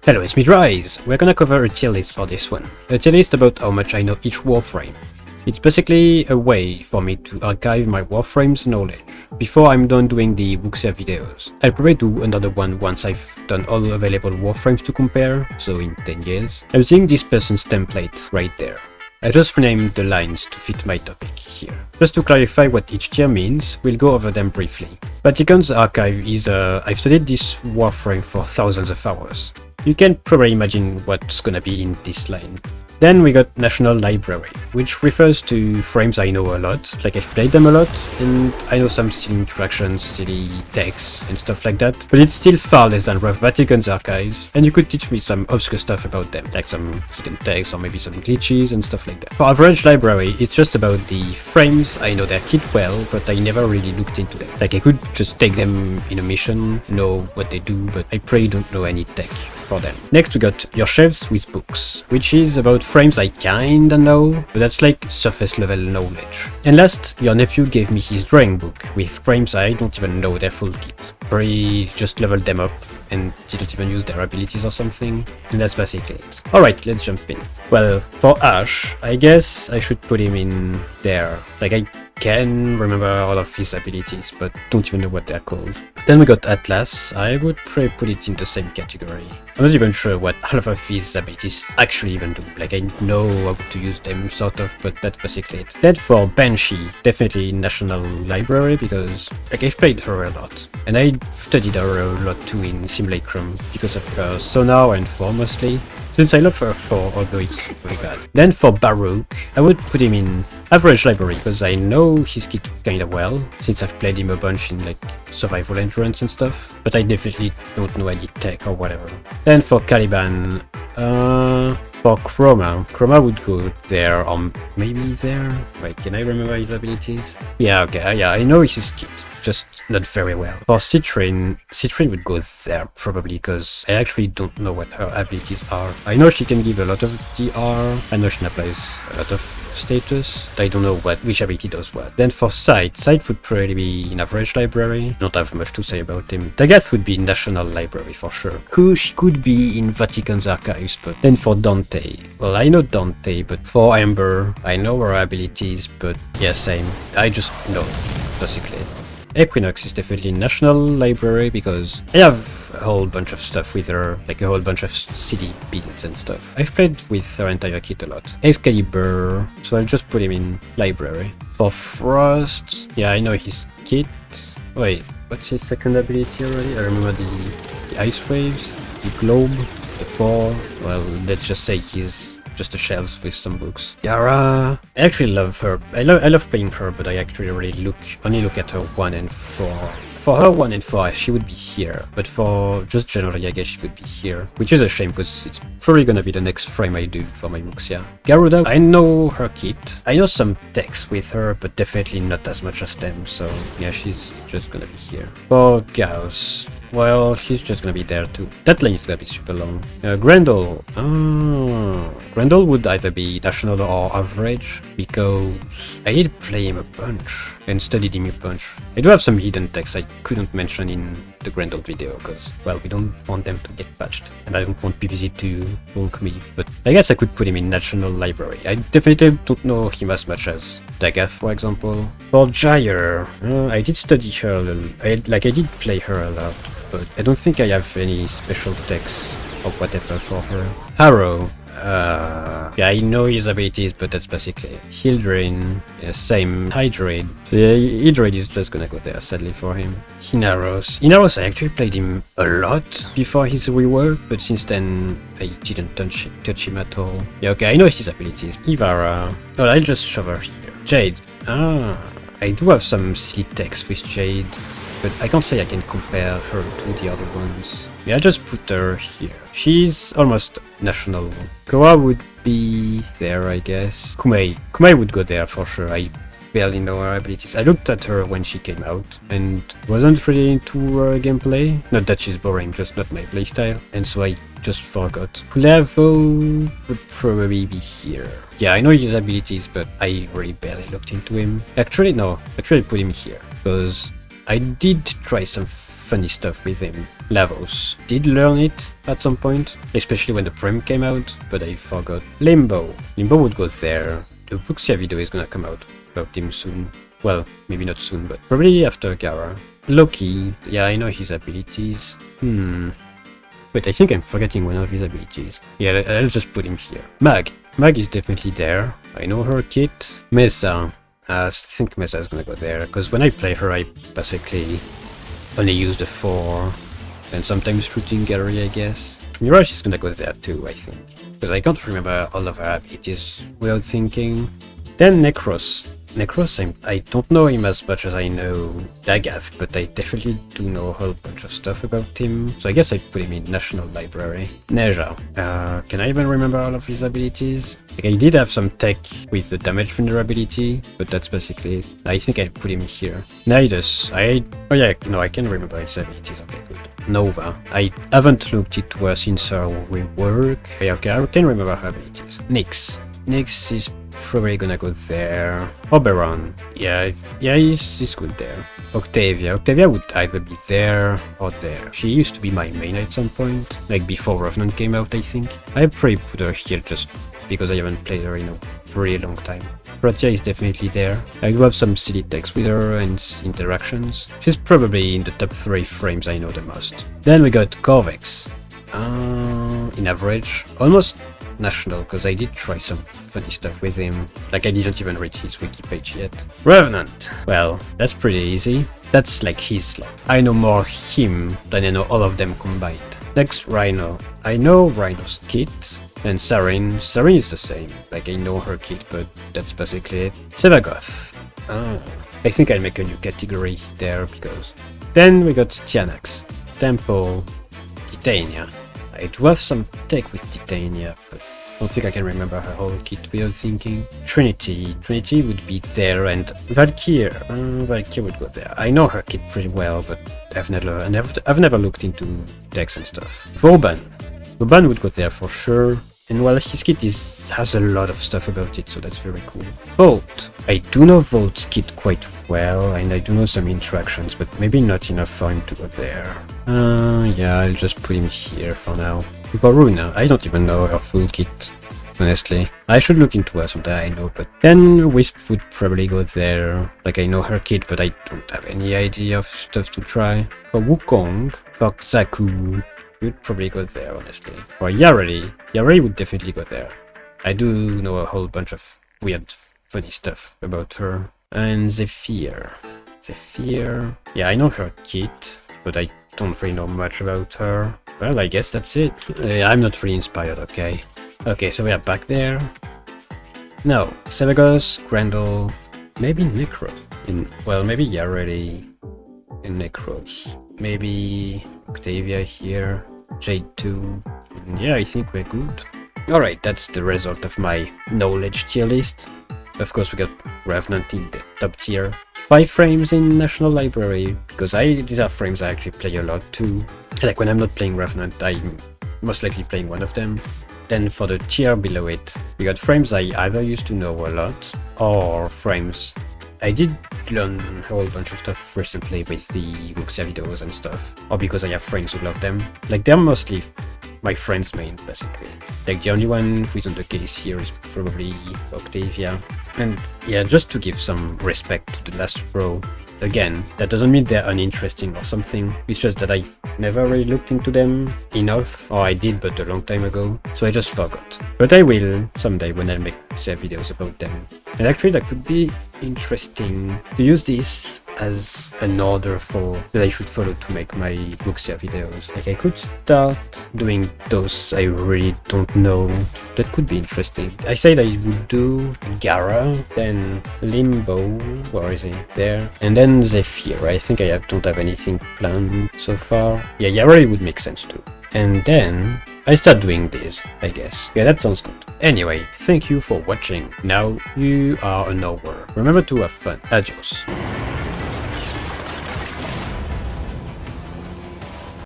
Hello, it's me Dryzz. We're gonna cover a tier list for this one. A tier list about how much I know each Warframe. It's basically a way for me to archive my Warframes knowledge before I'm done doing the goofier videos. I'll probably do another one once I've done all available Warframes to compare, so in 10 years. I'm using this person's template right there. I just renamed the lines to fit my topic here. Just to clarify what each tier means, we'll go over them briefly. Vatican's archive is I've studied this Warframe for thousands of hours. You can probably imagine what's gonna be in this line. Then we got National Library, which refers to frames I know a lot, like I've played them a lot, and I know some silly interactions, silly texts, and stuff like that, but it's still far less than Rough Vatican's archives, and you could teach me some obscure stuff about them, like some hidden texts or maybe some glitches and stuff like that. For Average Library, it's just about the frames I know their kit well, but I never really looked into them. Like I could just take them in a mission, know what they do, but I probably don't know any tech for them. Next we got Your Shelves with Books, which is about frames I kinda know, but that's like surface level knowledge. And last, your nephew gave me his drawing book with frames I don't even know their full kit. Probably just leveled them up and didn't even use their abilities or something, and that's basically it. Alright, let's jump in. Well, for Ash, I guess I should put him in there. Like I can remember all of his abilities, but don't even know what they're called. Then we got Atlas. I would probably put it in the same category. I'm not even sure what half of his abilities actually even do. Like I know how to use them sort of, but that's basically it. Then for Banshee, definitely National Library, because like I've played her a lot. And I studied her a lot too in Simulacrum because of her sonar and 4 mostly. Since I love her 4, although it's really bad. Then for Baruch, I would put him in Average Library, because I know his kit kinda well, since I've played him a bunch in like survival endurance and stuff, but I definitely don't know any tech or whatever. Then for Caliban, for Chroma would go there, or maybe there? Wait, can I remember his abilities? Yeah, okay, yeah, I know his kit, just not very well. For Citrine would go there probably, because I actually don't know what her abilities are. I know she can give a lot of DR, I know she applies a lot of status, but I don't know which ability does what. Then for Sight would probably be in Average Library, don't have much to say about him. Dagath would be in National Library for sure. She could be in Vatican's archives, but then for Dante, well I know Dante, but for Amber, I know her abilities, but yeah, same. I just know, basically. Equinox is definitely National Library, because I have a whole bunch of stuff with her, like a whole bunch of silly builds and stuff. I've played with her entire kit a lot. Excalibur, so I'll just put him in Library. For Frost, yeah, I know his kit. Wait, what's his second ability already? I remember the Ice Waves, the Globe, the 4. Well, let's just say he's just a shelves with some books. Yara, I actually love her. I love playing her, but I actually really only look at her 1 and 4. For her 1 and 4, she would be here, but for just generally, I guess she would be here, which is a shame because it's probably gonna be the next frame I do for my books, yeah. Garuda, I know her kit. I know some text with her, but definitely not as much as them, so yeah, she's just gonna be here. For Gauss, well, he's just gonna be there too. That lane is gonna be super long. Grendel. Grendel would either be National or Average, because I did play him a bunch and studied him a bunch. I do have some hidden texts I couldn't mention in the Grendel video, because, well, we don't want them to get patched, and I don't want PvZ to bonk me, but I guess I could put him in National Library. I definitely don't know him as much as Dagath, for example. For Gyre, I did study her a little. I did play her a lot, but I don't think I have any special text or whatever for her. Harrow, yeah, I know his abilities, but that's basically it. Hildrin, yeah, same. Hydrate, so yeah, Hydrate is just gonna go there, sadly for him. Inaros, I actually played him a lot before his rework, but since then I didn't touch him at all. Yeah, okay, I know his abilities. Ivara, oh, I'll just shove her here. Jade, I do have some silly text with Jade, but I can't say I can compare her to the other ones. Yeah, I just put her here. She's almost National. Koa would be there, I guess. Kumei would go there for sure. I barely know her abilities. I looked at her when she came out and wasn't really into her gameplay. Not that she's boring, just not my playstyle. And so I just forgot. Kulavo would probably be here. Yeah, I know his abilities, but I really barely looked into him. Actually, no. Actually, I put him here, because I did try some funny stuff with him. Lavos. Did learn it at some point, especially when the Prim came out, but I forgot. Limbo. Limbo would go there. The Vuxia video is gonna come out about him soon. Well, maybe not soon, but probably after Gara. Loki. Yeah, I know his abilities. Wait, I think I'm forgetting one of his abilities. Yeah, I'll just put him here. Mag. Mag is definitely there. I know her kit. Mesa. I think Mesa is gonna go there, because when I play her, I basically only use the 4, and sometimes shooting gallery, I guess. Mirage is gonna go there too, I think, because I can't remember all of her abilities without thinking. Then Necros. Necros, I don't know him as much as I know Dagath, but I definitely do know a whole bunch of stuff about him, so I guess I'd put him in National Library. Neja. Can I even remember all of his abilities? Like, I did have some tech with the damage vulnerability, but that's basically it. I think I'd put him here. Nidus. Oh yeah, no, I can remember his abilities, okay, good. Nova. I haven't looked into her since her rework. Okay, I can remember her abilities. Nyx. Nyx is probably gonna go there. Oberon. Yeah, he's good there. Octavia. Octavia would either be there or there. She used to be my main at some point, like before Revenant came out, I think. I probably put her here just because I haven't played her in a very long time. Fratia is definitely there. I do have some silly text with her and interactions. She's probably in the top 3 frames I know the most. Then we got Corvex. In average, almost national, because I did try some funny stuff with him. Like, I didn't even read his wiki page yet. Revenant! Well, that's pretty easy. That's like his slot. I know more him than I know all of them combined. Next, Rhino. I know Rhino's kit. And Sarin. Sarin is the same. Like, I know her kit, but that's basically it. Sevagoth. I think I'll make a new category there, because... Then we got Tianax. Temple. Titania. I do have some tech with Titania, but I don't think I can remember her whole kit without thinking. Trinity. Trinity would be there, and Valkyrie. Valkyrie would go there. I know her kit pretty well, but I've never looked into decks and stuff. Vauban. Vauban would go there for sure. And well, his kit has a lot of stuff about it, so that's very cool. Volt. I do know Volt's kit quite well, and I do know some interactions, but maybe not enough for him to go there. Yeah, I'll just put him here for now. Varuna. I don't even know her full kit, honestly. I should look into her sometime, I know, but then Wisp would probably go there. Like, I know her kit, but I don't have any idea of stuff to try. For Wukong, for Zaku, would probably go there, honestly. Or Yareli. Yareli would definitely go there. I do know a whole bunch of weird, funny stuff about her. And Zephyr. Zephyr. Yeah, I know her kit, but I don't really know much about her. Well, I guess that's it. I'm not really inspired, okay. Okay, so we are back there. No, Sevagos, Grendel, maybe Necros. Well, maybe Yareli and Necros. Maybe Octavia here. Jade 2. Yeah, I think we're good. Alright, that's the result of my knowledge tier list. Of course, we got Revenant in the top tier. 5 frames in National Library, because these are frames I actually play a lot too. Like, when I'm not playing Revenant, I'm most likely playing one of them. Then for the tier below it, we got frames I either used to know a lot, or frames I did learn a whole bunch of stuff recently with the Wuxia videos and stuff, or because I have friends who love them. Like, they're mostly my friends' main, basically. Like, the only one who's on the case here is probably Octavia. And yeah, just to give some respect to the last row, again, that doesn't mean they're uninteresting or something, it's just that I've never really looked into them enough, or I did but a long time ago, so I just forgot. But I will someday when I make videos about them. And actually that could be interesting to use this as an order that I should follow to make my Wuxia videos. Like, I could start doing those I really don't know. That could be interesting. I said I would do Gara, then Limbo, where is he? There. And then Zephyr. I think I don't have anything planned so far. Yeah, Yareli would make sense too. And then I start doing this, I guess. Yeah, that sounds good. Anyway, thank you for watching. Now you are an hour. Remember to have fun. Adios.